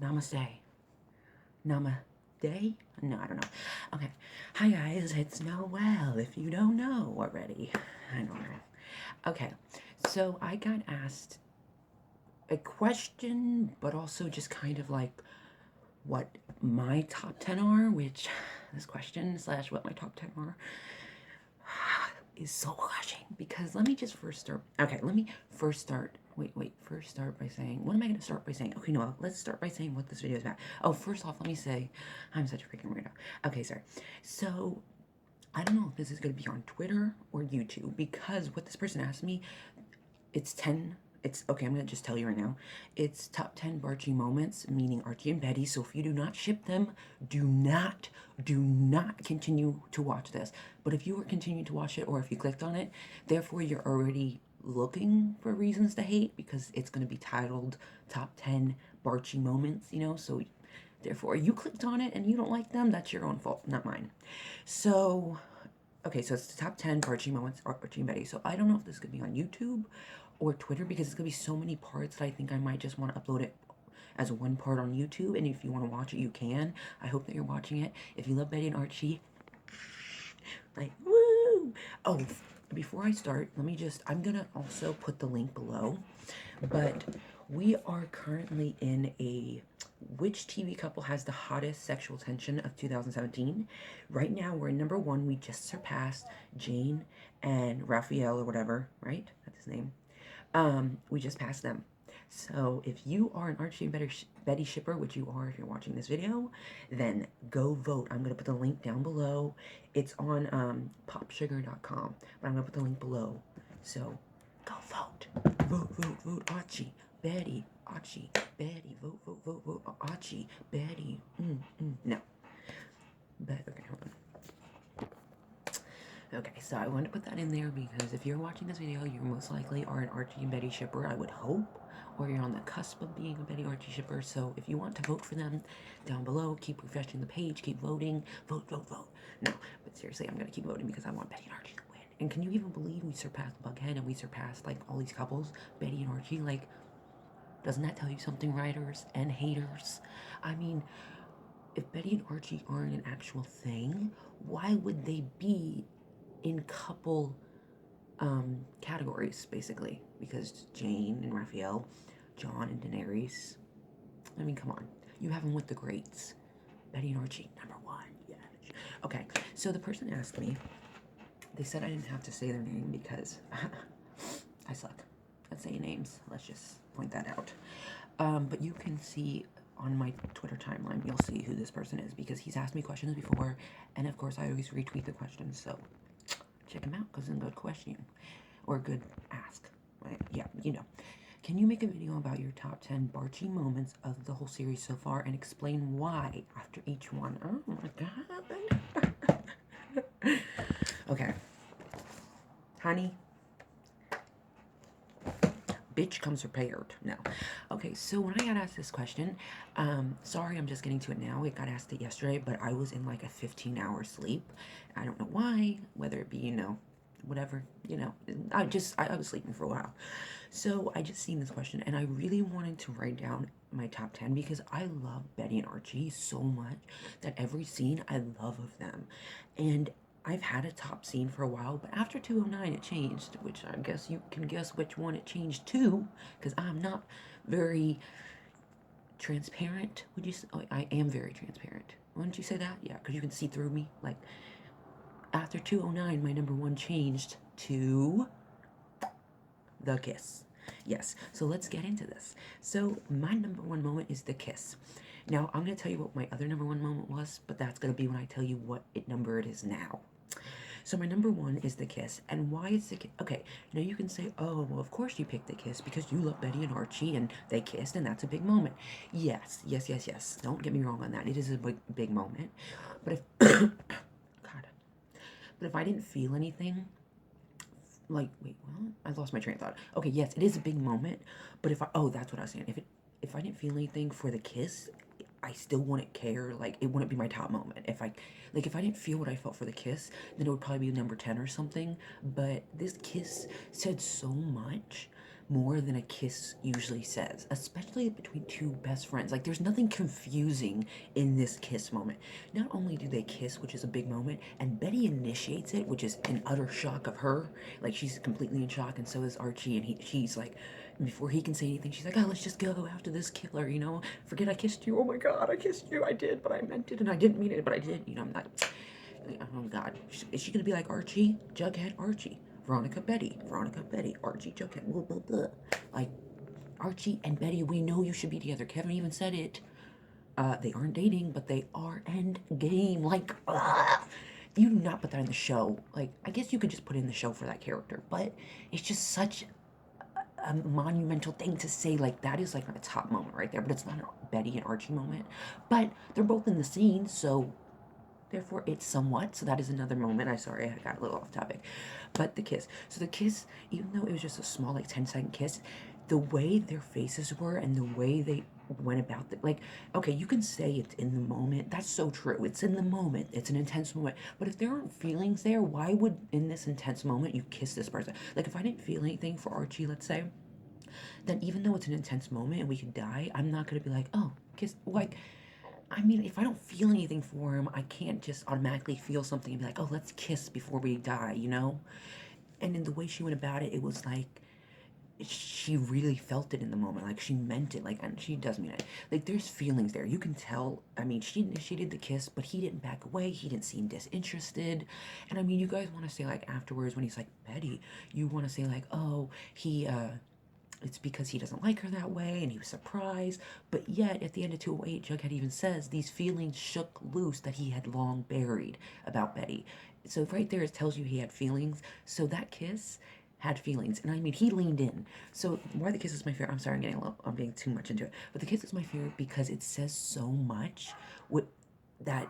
Namaste. Day? No, I don't know. Okay. Hi guys, it's Noel, if you don't know already. I don't know. Okay, so I got asked a question, but also just kind of like what my top 10 are, which this question slash what my top 10 are is so crushing because let me just first start. Okay, let me first start. First start by saying, what am I going to start by saying? Okay, no, let's start by saying what this video is about. Oh, first off, let me say, I'm such a freaking weirdo. Okay, sorry. So, I don't know if this is going to be on Twitter or YouTube because what this person asked me, it's 10. It's okay, I'm gonna just tell you right now. It's top 10 Barchie moments, meaning Archie and Betty. So if you do not ship them, do not continue to watch this. But if you are continuing to watch it or if you clicked on it, therefore you're already looking for reasons to hate because it's gonna be titled top 10 Barchie moments, you know, so therefore you clicked on it and you don't like them, that's your own fault, not mine. So okay, so it's the top 10 Barchie moments, Archie and Betty. So I don't know if this could be on YouTube or Twitter because it's going to be so many parts that I think I might just want to upload it as one part on YouTube. And if you want to watch it, you can. I hope that you're watching it. If you love Betty and Archie, like, woo! Oh, before I start, I'm going to also put the link below. But we are currently in a which TV couple has the hottest sexual tension of 2017. Right now, we're in number one. We just surpassed Jane and Raphael or whatever, right? That's his name. We just passed them. So if you are an Archie and Betty shipper, which you are if you're watching this video, then go vote. I'm going to put the link down below. It's on popsugar.com, but I'm going to put the link below. So go vote. Vote, Archie, Betty, Archie, Betty, vote, Archie, Betty. No. But, okay, hold on. Okay, so I wanted to put that in there because if you're watching this video, you most likely are an Archie and Betty shipper, I would hope, or you're on the cusp of being a Betty Archie shipper. So if you want to vote for them, down below, keep refreshing the page, keep voting, vote. No, but seriously, I'm gonna keep voting because I want Betty and Archie to win. And can you even believe we surpassed Bughead and we surpassed like all these couples, Betty and Archie? Like, doesn't that tell you something, writers and haters? I mean, if Betty and Archie aren't an actual thing, why would they be in couple categories, basically? Because Jane and Raphael, John and Daenerys, I mean, come on. You have them with the greats. Betty and Archie, number one. Yeah. Okay, so the person asked me, they said I didn't have to say their name because I suck at saying names. Let's just point that out. But you can see on my Twitter timeline, you'll see who this person is because he's asked me questions before, and of course I always retweet the questions, so check him out because it's a good question or a good ask. Right? Yeah, you know. Can you make a video about your top 10 Barchie moments of the whole series so far and explain why after each one? Oh my god. Okay. Honey, bitch comes prepared. No. Okay, so when I got asked this question, sorry, I'm just getting to it now. It got asked it yesterday, but I was in like a 15-hour sleep. I don't know why, whether it be, you know, whatever, you know, I was sleeping for a while. So I just seen this question and I really wanted to write down my top 10 because I love Betty and Archie so much that every scene I love of them. And I've had a top scene for a while, but after 209 it changed, which I guess you can guess which one it changed to, because I'm not very transparent. Would you say? Oh, I am very transparent. Wouldn't you say that? Yeah, because you can see through me. Like, after 209, my number one changed to the kiss. Yes, so let's get into this. So my number one moment is the kiss. Now, I'm going to tell you what my other number one moment was, but that's going to be when I tell you what number it is now. So my number one is the kiss. And why is the kiss? Okay, now you can say, oh, well, of course you picked the kiss because you love Betty and Archie and they kissed and that's a big moment. Yes. Don't get me wrong on that. It is a big moment. But if, God, but if I didn't feel anything, like, wait, well, I lost my train of thought. Okay, yes, it is a big moment, but that's what I was saying. If I didn't feel anything for the kiss, I still wouldn't care. Like, it wouldn't be my top moment. If I didn't feel what I felt for the kiss, then it would probably be number 10 or something. But this kiss said so much more than a kiss usually says, especially between two best friends. Like, there's nothing confusing in this kiss moment. Not only do they kiss, which is a big moment, and Betty initiates it, which is an utter shock of her. Like, she's completely in shock, and so is Archie, and she's like, before he can say anything, she's like, oh, let's just go after this killer, you know? Forget I kissed you. Oh my God, I kissed you. I did, but I meant it, and I didn't mean it, but I did. You know, I'm like, oh God. Is she gonna be like Archie? Jughead, Archie. Veronica, Betty. Veronica, Betty. Archie, Jughead. Blah, blah, blah. Like, Archie and Betty, we know you should be together. Kevin even said it. They aren't dating, but they are end game. Like, you do not put that in the show. Like, I guess you could just put it in the show for that character, but it's just such a monumental thing to say. Like, that is like a top moment right there, but it's not a Betty and Archie moment. But they're both in the scene, so therefore it's somewhat. So that is another moment. I'm sorry, I got a little off topic. But the kiss. So the kiss, even though it was just a small, like 10-second kiss, the way their faces were and the way they went about it, like, okay, you can say it's in the moment. That's so true. It's in the moment. It's an intense moment. But if there aren't feelings there, why would in this intense moment you kiss this person? Like, if I didn't feel anything for Archie, let's say, then even though it's an intense moment and we could die, I'm not gonna be like, oh, kiss. Like, I mean, if I don't feel anything for him, I can't just automatically feel something and be like, oh, let's kiss before we die, you know? And in the way she went about it, it was like she really felt it in the moment. Like, she meant it. Like, and she does mean it. Like, there's feelings there. You can tell. I mean, she initiated the kiss, but he didn't back away. He didn't seem disinterested. And I mean, you guys want to say, like, afterwards when he's like, Betty, you want to say, like, oh, it's because he doesn't like her that way and he was surprised. But yet, at the end of 208, Jughead even says these feelings shook loose that he had long buried about Betty. So right there, it tells you he had feelings. So that kiss had feelings. And I mean, he leaned in. So why the kiss is my favorite, I'm sorry, I'm being too much into it. But the kiss is my favorite because it says so much with that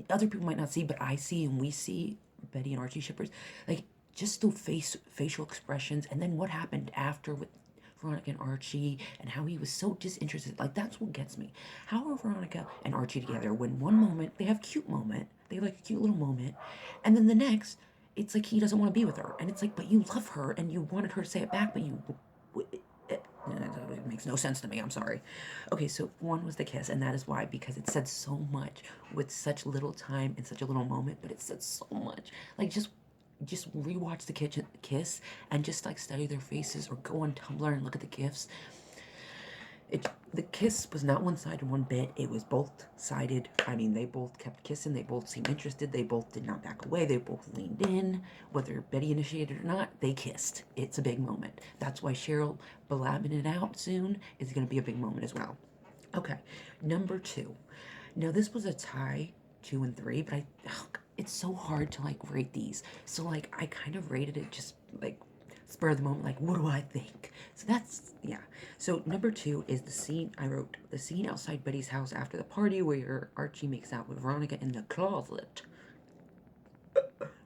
other people might not see, but I see and we see Betty and Archie shippers. Like, just the facial expressions, and then what happened after with Veronica and Archie, and how he was so disinterested. Like, that's what gets me. How are Veronica and Archie together when one moment they have cute moment, they have like a cute little moment, and then the next it's like he doesn't want to be with her, and it's like, but you love her and you wanted her to say it back, but you. It makes no sense to me. I'm sorry. Okay, so one was the kiss, and that is why, because it said so much with such little time and such a little moment, but it said so much. Like, just rewatch the kitchen kiss and just like study their faces or go on Tumblr and look at the gifs. The kiss was not one-sided one bit. It was both-sided. I mean, they both kept kissing. They both seemed interested. They both did not back away. They both leaned in. Whether Betty initiated or not, they kissed. It's a big moment. That's why Cheryl blabbing it out soon is going to be a big moment as well. Okay, number 2. Now, this was a tie, 2 and 3, but it's so hard to like rate these. So like, I kind of rated it just like spur of the moment, like, what do I think? So that's, yeah. So number 2 is the scene I wrote, the scene outside Betty's house after the party where Archie makes out with Veronica in the closet.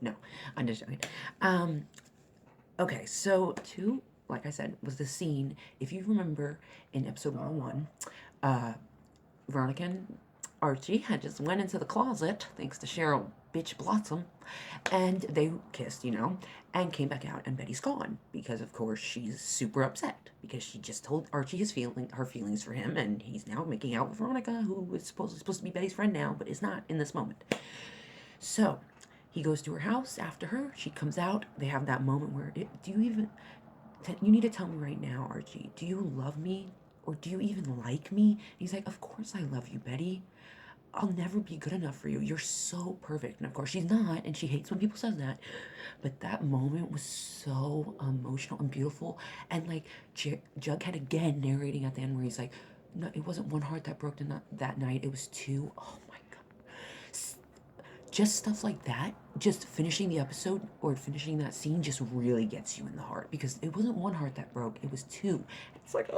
No, I'm just joking. Okay, so 2, like I said, was the scene, if you remember in episode 101, Veronica and Archie had just went into the closet, thanks to Cheryl Bitch Blossom, and they kissed, you know, and came back out, and Betty's gone, because of course she's super upset, because she just told Archie her feelings for him, and he's now making out with Veronica, who is supposed to be Betty's friend now, but is not in this moment. So, he goes to her house after her, she comes out, they have that moment where, you need to tell me right now, Archie, do you love me? Or do you even like me? And he's like, of course I love you, Betty. I'll never be good enough for you. You're so perfect. And of course she's not, and she hates when people say that. But that moment was so emotional and beautiful. And like Jughead again narrating at the end where he's like, no, it wasn't one heart that broke that night. It was 2. Oh my God. Just stuff like that, just finishing the episode or finishing that scene just really gets you in the heart, because it wasn't one heart that broke, it was 2. It's like,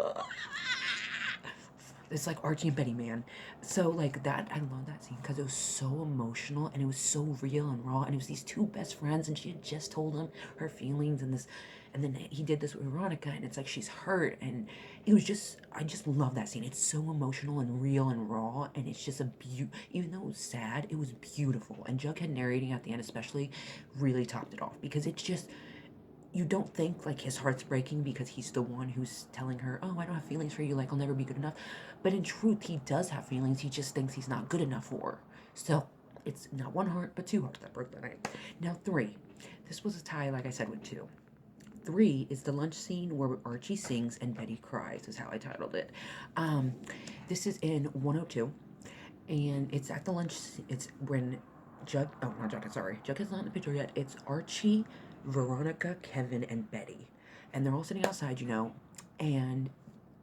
it's like Archie and Betty, man. So like that, I love that scene because it was so emotional and it was so real and raw, and it was these 2 best friends, and she had just told him her feelings, and then he did this with Veronica, and it's like she's hurt, and it was just, I just love that scene. It's so emotional and real and raw, and it's just even though it was sad, it was beautiful, and Jughead narrating at the end especially really topped it off, because it's just, you don't think like his heart's breaking because he's the one who's telling her, oh, I don't have feelings for you, like I'll never be good enough. But in truth, he does have feelings. He just thinks he's not good enough for her. So it's not one heart, but two hearts that broke that night. Now, three. This was a tie, like I said, with two. Three is the lunch scene where Archie sings and Betty cries, is how I titled it. Um, this is in 102, and it's at the lunch. It's when Jug, oh, not Jughead, sorry. Jughead's not in the picture yet. It's Archie, Veronica, Kevin, and Betty. And they're all sitting outside, and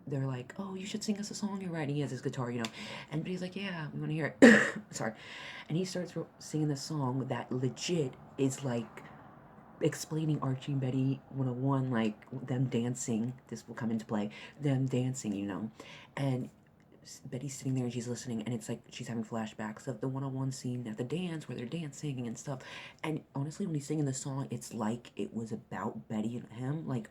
they're like, oh, you should sing us a song you're writing. He has his guitar, And Betty's like, yeah, we want to hear it. Sorry. And he starts singing this song that legit is like explaining Archie and Betty 101, like them dancing. This will come into play. Them dancing, And Betty's sitting there and she's listening, and it's like she's having flashbacks of the 101 scene at the dance where they're dancing and stuff. And honestly, when he's singing the song, it's like it was about Betty and him. Like,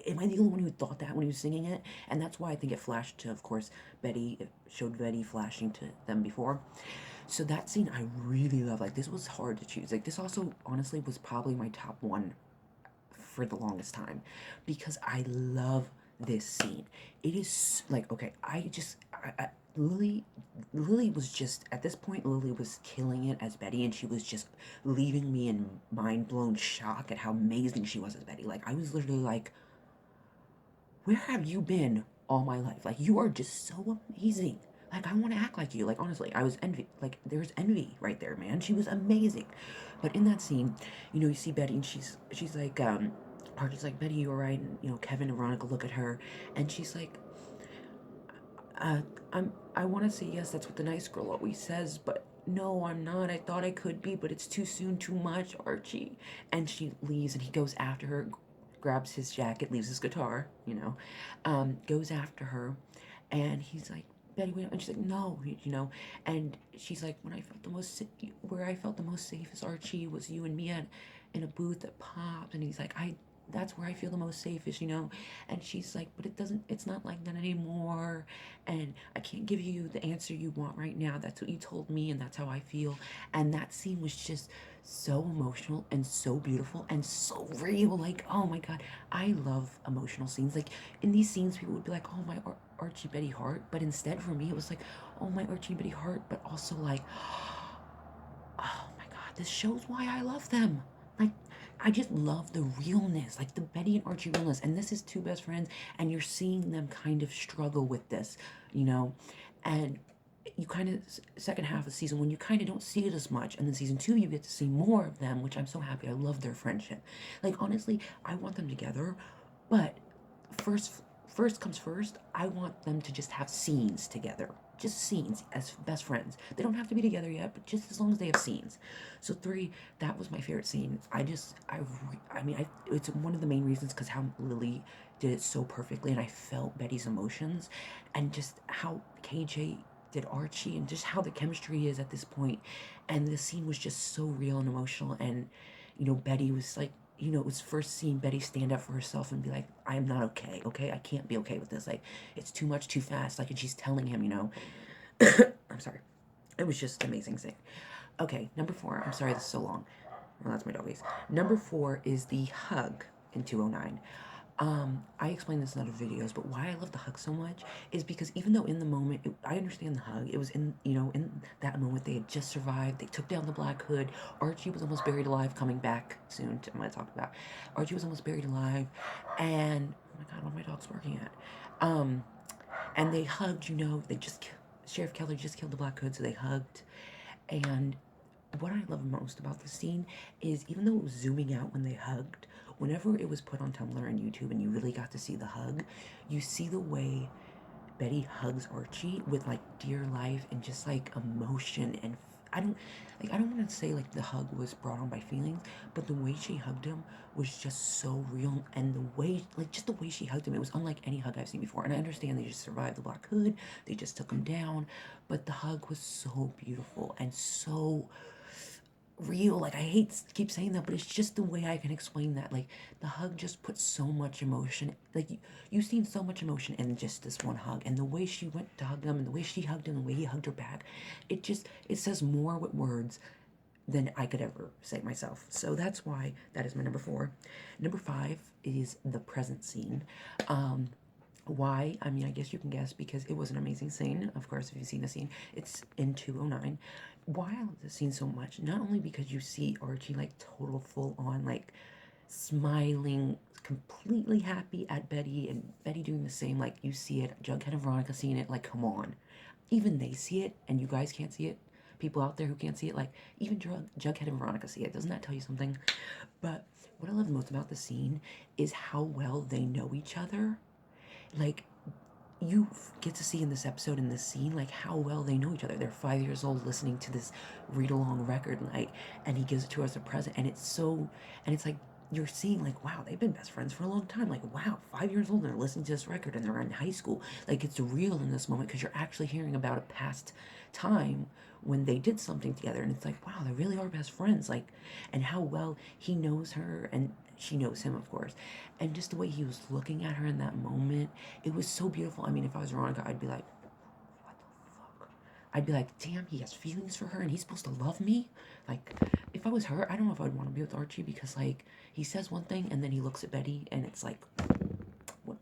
am I the only one who thought that when he was singing it? And that's why I think it flashed to, of course, Betty. It showed Betty flashing to them before. So that scene I really love. Like, this was hard to choose. Like, this also honestly was probably my top one for the longest time because I love this scene. It is like, okay, Lily was just at this point. Lily was killing it as Betty, and she was just leaving me in mind blown shock at how amazing she was as Betty. Like, I was literally like, where have you been all my life? Like, you are just so amazing. Like, I want to act like you. Like, honestly, I was envy. Like, there's envy right there, man. She was amazing. But in that scene, you see Betty, and she's like, Archie's like, Betty, you were right. And, Kevin and Veronica look at her, and she's like, uh, I want to say yes, that's what the nice girl always says, but no, I'm not. I thought I could be, but it's too soon, too much, Archie. And she leaves, and he goes after her, grabs his jacket, leaves his guitar, goes after her, and he's like, Betty, wait, and she's like, no, and she's like, where I felt the most safe as Archie was you and me in a booth at Pops, and he's like, that's where I feel the most safest, and she's like, but it's not like that anymore, and I can't give you the answer you want right now. That's what you told me, and that's how I feel. And that scene was just so emotional and so beautiful and so real. Like, oh my god, I love emotional scenes. Like, in these scenes, people would be like, oh, my Archie Betty heart, but instead for me it was like, oh, my Archie Betty heart, but also like, oh my god, this shows why I love them. Like, I just love the realness, like the Betty and Archie realness. And this is two best friends, and you're seeing them kind of struggle with this, and you kind of, second half of season one, you kind of don't see it as much, and then season two you get to see more of them, which I'm so happy. I love their friendship. Like, honestly, I want them together, but first comes first. I want them to just have scenes together, just scenes as best friends. They don't have to be together yet, but just as long as they have scenes. So three, that was my favorite scene. It's one of the main reasons because how Lily did it so perfectly, and I felt Betty's emotions, and just how KJ did Archie, and just how the chemistry is at this point. And the scene was just so real and emotional, and Betty was like, it was first seeing Betty stand up for herself and be like, I am not okay, okay? I can't be okay with this. Like, it's too much, too fast. Like, and she's telling him, I'm sorry. It was just an amazing thing. Okay, number four. I'm sorry this is so long. Well, that's my doggies. Number four is the hug in 209. I explained this in other videos, but why I love the hug so much is because even though in the moment, I understand the hug, it was in that moment they had just survived, they took down the Black Hood, Archie was almost buried alive, coming back soon, I'm going to talk about, Archie was almost buried alive, and, oh my god, what are my dogs barking at? And they hugged, Sheriff Keller just killed the Black Hood, so they hugged, and what I love most about the scene is even though it was zooming out when they hugged, whenever it was put on Tumblr and YouTube and you really got to see the hug, you see the way Betty hugs Archie with like dear life and just like emotion. And I don't want to say like the hug was brought on by feelings, but the way she hugged him was just so real, and the way, like, just the way she hugged him, it was unlike any hug I've seen before. And I understand they just survived the Black Hood, they just took him down, but the hug was so beautiful and so real. Like, I hate to keep saying that, but it's just the way I can explain that. Like, the hug just put so much emotion. Like, you've seen so much emotion in just this one hug, and the way she went to hug him, and the way she hugged him, the way he hugged her back, it says more with words than I could ever say myself. So that's why that is my number 4. Number 5 is the present scene. Why? I mean, I guess you can guess because it was an amazing scene. Of course, if you've seen the scene, it's in 209. Why I love this scene so much, not only because you see Archie like total full on like smiling, completely happy at Betty, and Betty doing the same, like you see it, Jughead and Veronica seeing it, like come on. Even they see it, and you guys can't see it. People out there who can't see it, like even Jughead and Veronica see it. Doesn't that tell you something? But what I love most about the scene is how well they know each other. Like you get to see in this episode, in this scene, like how well they know each other. They're 5 years old listening to this read along record, like, and he gives it to her as a present, and it's so, and it's like you're seeing like, wow, they've been best friends for a long time. Like, wow, 5 years old and they're listening to this record and they're in high school. Like, it's real in this moment because you're actually hearing about a past time when they did something together, and it's like, wow, they really are best friends. Like, and how well he knows her and she knows him, of course, and just the way he was looking at her in that moment, it was so beautiful. I mean, if I was Veronica, I'd be like, what the fuck? I'd be like, damn, he has feelings for her and he's supposed to love me? Like, if I was her, I don't know if I'd want to be with Archie because, like, he says one thing and then he looks at Betty and it's like, what?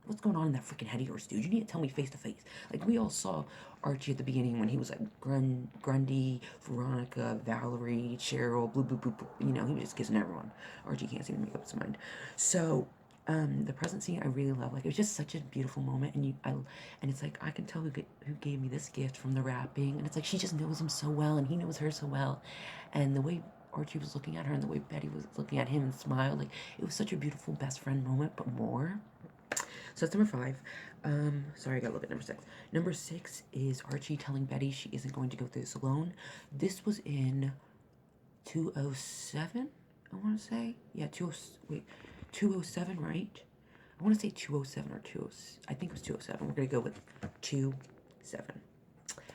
What's going on in that freaking head of yours, dude? You need to tell me face to face. Like, we all saw Archie at the beginning when he was like Grundy, Veronica, Valerie, Cheryl, blue, blue, blue, blue. You know, he was just kissing everyone. Archie can't seem to make up his mind. So, the present scene I really love. Like, it was just such a beautiful moment, and and it's like I can tell who gave me this gift from the wrapping, and it's like she just knows him so well, and he knows her so well, and the way Archie was looking at her and the way Betty was looking at him and smiled, like it was such a beautiful best friend moment, but more. So that's number 5. Sorry, I got a little bit. Number 6. Number 6 is Archie telling Betty she isn't going to go through this alone. This was in 207, I want to say. Yeah, 207, right? I want to say 207 or 20. I think it was 207. We're going to go with 27.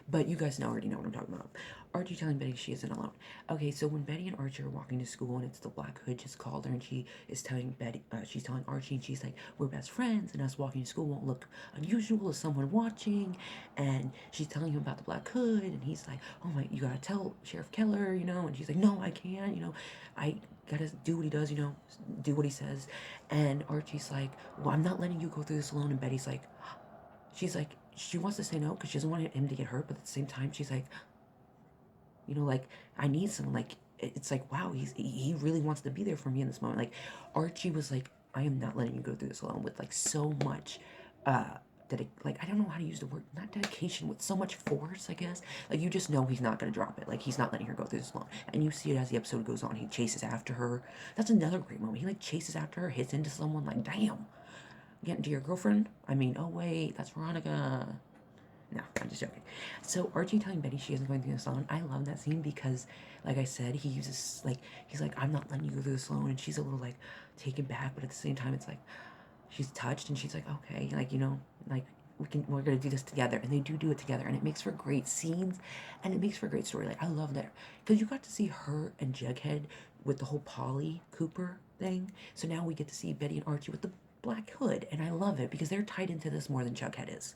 But you guys already know what I'm talking about. Archie telling Betty she isn't alone. Okay, so when Betty and Archie are walking to school and it's the Black Hood just called her and she is telling Betty, she's telling Archie and she's like, we're best friends and us walking to school won't look unusual as someone watching. And she's telling him about the Black Hood and he's like, oh my, you gotta tell Sheriff Keller, you know. And she's like, no, I can't, you know, I gotta do what he does, you know, do what he says. And Archie's like, well, I'm not letting you go through this alone. And Betty's like, she's like, she wants to say no because she doesn't want him to get hurt, but at the same time, she's like, you know, like, I need someone. Like, it's like, wow, he really wants to be there for me in this moment. Like, Archie was like, I am not letting you go through this alone, with like so much, like, I don't know how to use the word, not dedication, with so much force, I guess. Like, you just know he's not gonna drop it. Like, he's not letting her go through this alone. And you see it as the episode goes on. He chases after her. That's another great moment. He like chases after her, hits into someone. Like, damn, getting to your girlfriend. I mean, oh wait, that's Veronica. No, I'm just joking. So Archie telling Betty she isn't going through this alone. I love that scene because, like I said, he uses like he's like, I'm not letting you go through this alone, and she's a little like taken back, but at the same time, it's like she's touched, and she's like, okay, like, you know, like we're gonna do this together, and they do it together, and it makes for great scenes, and it makes for a great story. Like, I love that because you got to see her and Jughead with the whole Polly Cooper thing. So now we get to see Betty and Archie with the Black Hood, and I love it because they're tied into this more than Jughead is.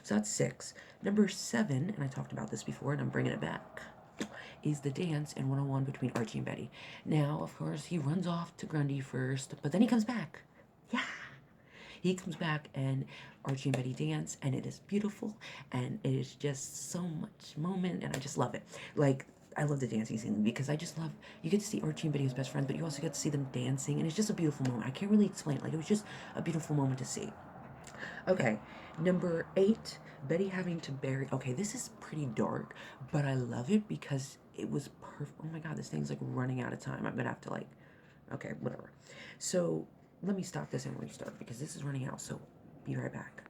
So that's 6. Number 7, and I talked about this before, and I'm bringing it back, is the dance in 101 between Archie and Betty. Now, of course, he runs off to Grundy first, but then he comes back. Yeah. He comes back, and Archie and Betty dance, and it is beautiful, and it is just so much moment, and I just love it. Like, I love the dancing scene because I just love, you get to see Archie and Betty as best friends, but you also get to see them dancing, and it's just a beautiful moment. I can't really explain it. Like, it was just a beautiful moment to see. Okay, number 8, Betty having to bury. Okay, this is pretty dark, but I love it because it was perfect. Oh my god, this thing's like running out of time. I'm gonna have to like. Okay, whatever. So let me stop this and restart because this is running out. So be right back.